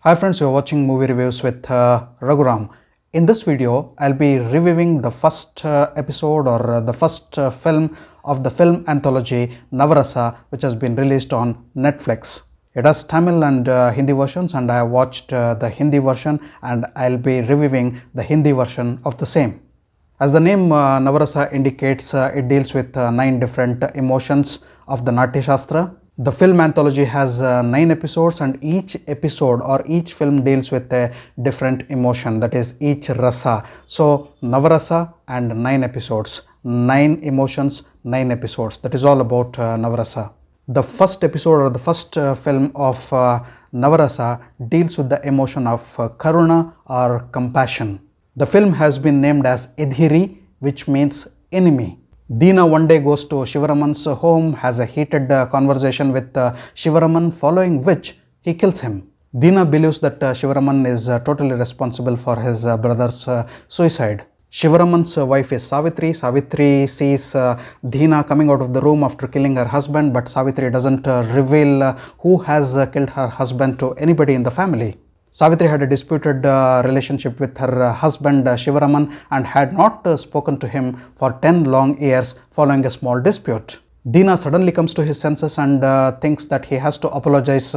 Hi friends, you are watching movie reviews with Raghuram. In this video, I'll be reviewing the first episode or the first film of the film anthology Navarasa, which has been released on Netflix. It has Tamil and Hindi versions, and I have watched the Hindi version, and I'll be reviewing the Hindi version of the same. As the name Navarasa indicates, it deals with 9 different emotions of the Natya Shastra. The film anthology has 9 episodes, and each episode or each film deals with a different emotion, that is each rasa. So Navarasa and 9 episodes, 9 emotions, 9 episodes. That is all about Navarasa. The first episode or the first film of Navarasa deals with the emotion of Karuna or compassion. The film has been named as Edhuri, which means enemy. Deena one day goes to Shivaraman's home, has a heated conversation with Shivaraman, following which he kills him. Deena believes that Shivaraman is totally responsible for his brother's suicide. Shivaraman's wife is Savitri. Savitri sees Deena coming out of the room after killing her husband, but Savitri doesn't reveal who has killed her husband to anybody in the family. Savitri had a disputed relationship with her husband Shivaraman and had not spoken to him for 10 long years following a small dispute. Deena suddenly comes to his senses and thinks that he has to apologize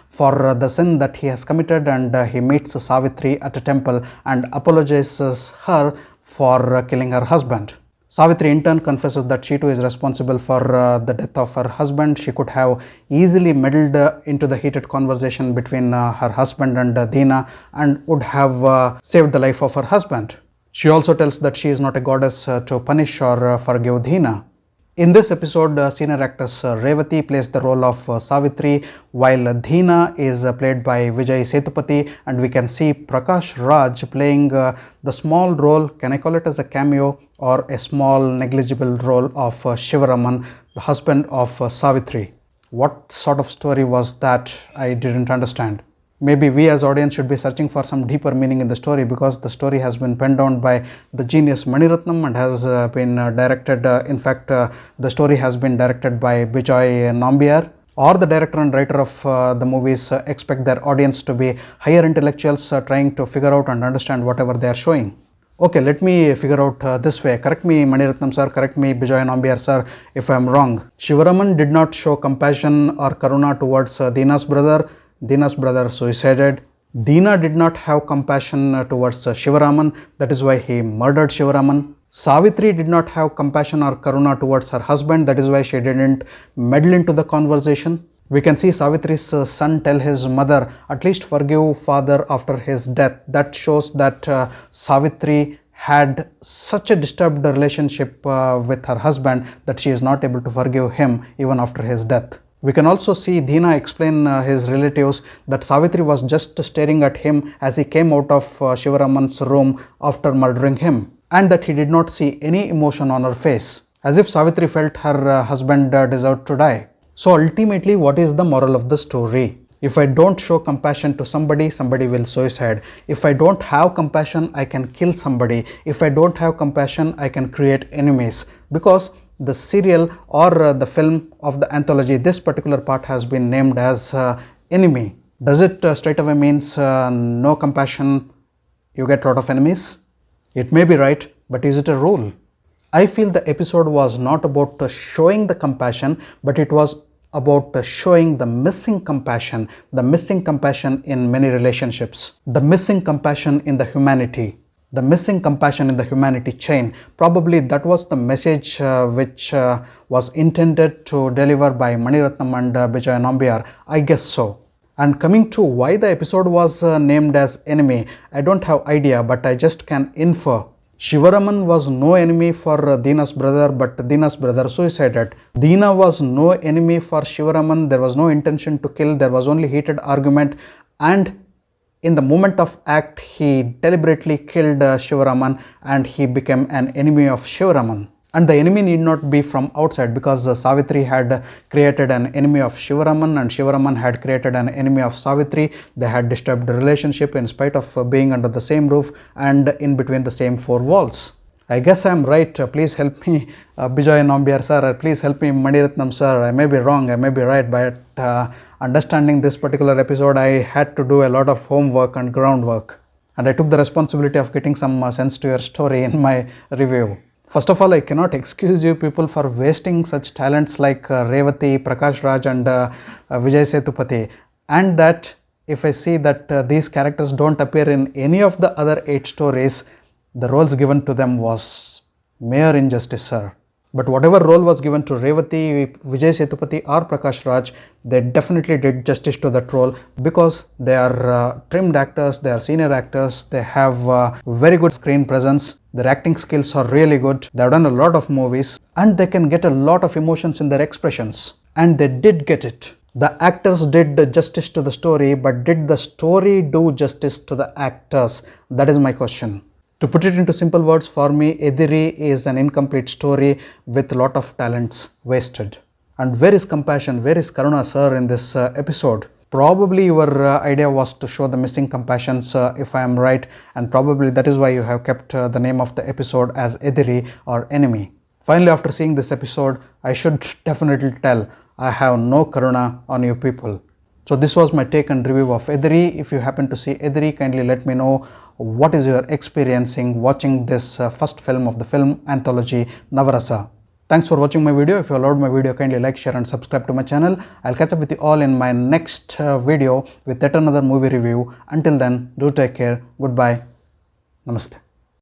for the sin that he has committed, and he meets Savitri at a temple and apologizes her for killing her husband. Savitri in turn confesses that she too is responsible for the death of her husband. She could have easily meddled into the heated conversation between her husband and Deena and would have saved the life of her husband. She also tells that she is not a goddess to punish or forgive Deena. In this episode, senior actress Revathi plays the role of Savitri, while Deena is played by Vijay Sethupati, and we can see Prakash Raj playing the small role, can I call it as a cameo, or a small negligible role of Shivaraman, the husband of Savitri. What sort of story was that? I didn't understand. Maybe we as audience should be searching for some deeper meaning in the story, because the story has been penned down by the genius Mani Ratnam and has been directed, the story has been directed by Vijay Nambiar. Or the director and writer of the movies expect their audience to be higher intellectuals trying to figure out and understand whatever they are showing. Okay, let me figure out this way. Correct me Mani Ratnam sir, correct me Vijay Nambiar sir if I am wrong. Shivaraman did not show compassion or karuna towards Deena's brother. Deena's brother suicided. Deena did not have compassion towards Shivaraman, that is why he murdered Shivaraman. Savitri did not have compassion or karuna towards her husband, that is why she didn't meddle into the conversation. We can see Savitri's son tell his mother, at least forgive father after his death. That shows that Savitri had such a disturbed relationship with her husband that she is not able to forgive him even after his death. We can also see Deena explain his relatives that Savitri was just staring at him as he came out of Shivaraman's room after murdering him, and that he did not see any emotion on her face, as if Savitri felt her husband deserved to die. So ultimately, what is the moral of the story? If I don't show compassion to somebody, somebody will suicide. If I don't have compassion, I can kill somebody. If I don't have compassion, I can create enemies. Because the serial or the film of the anthology, this particular part has been named as enemy. Does it straight away means no compassion, you get a lot of enemies? It may be right, but is it a rule? I feel the episode was not about showing the compassion, but it was about showing the missing compassion in many relationships, the missing compassion in the humanity. The missing compassion in the humanity chain. Probably that was the message which was intended to deliver by Mani Ratnam and Vijay Nambiar. I guess so. And coming to why the episode was named as enemy, I don't have idea, but I just can infer. Shivaraman was no enemy for Deena's brother, but Deena's brother suicided. Deena was no enemy for Shivaraman. There was no intention to kill. There was only heated argument, and in the moment of act, he deliberately killed Shivaraman, and he became an enemy of Shivaraman. And the enemy need not be from outside, because Savitri had created an enemy of Shivaraman and Shivaraman had created an enemy of Savitri. They had disturbed the relationship in spite of being under the same roof and in between the same 4 walls. I guess I am right. Please help me, Vijay Nambiar sir. Please help me, Mani Ratnam sir. I may be wrong, I may be right, but understanding this particular episode, I had to do a lot of homework and groundwork. And I took the responsibility of getting some sense to your story in my review. First of all, I cannot excuse you people for wasting such talents like Revathi, Prakash Raj and Vijay Sethupati. And that if I see that these characters don't appear in any of the other 8 stories, the roles given to them was mere injustice, sir. But whatever role was given to Revathi, Vijay Sethupati or Prakash Raj, they definitely did justice to that role because they are trimmed actors, they are senior actors, they have very good screen presence, their acting skills are really good, they have done a lot of movies and they can get a lot of emotions in their expressions. And they did get it. The actors did justice to the story, but did the story do justice to the actors? That is my question. To put it into simple words, for me, Edhuri is an incomplete story with a lot of talents wasted. And where is compassion? Where is Karuna, sir, in this episode? Probably your idea was to show the missing compassions, if I am right, and probably that is why you have kept the name of the episode as Edhuri or enemy. Finally, after seeing this episode, I should definitely tell I have no Karuna on you people. So this was my take and review of Edhuri. If you happen to see Edhuri, kindly let me know what is your experiencing watching this first film of the film anthology Navarasa. Thanks for watching my video. If you loved my video, kindly like, share and subscribe to my channel. I'll catch up with you all in my next video with yet another movie review. Until then, do take care. Goodbye. Namaste.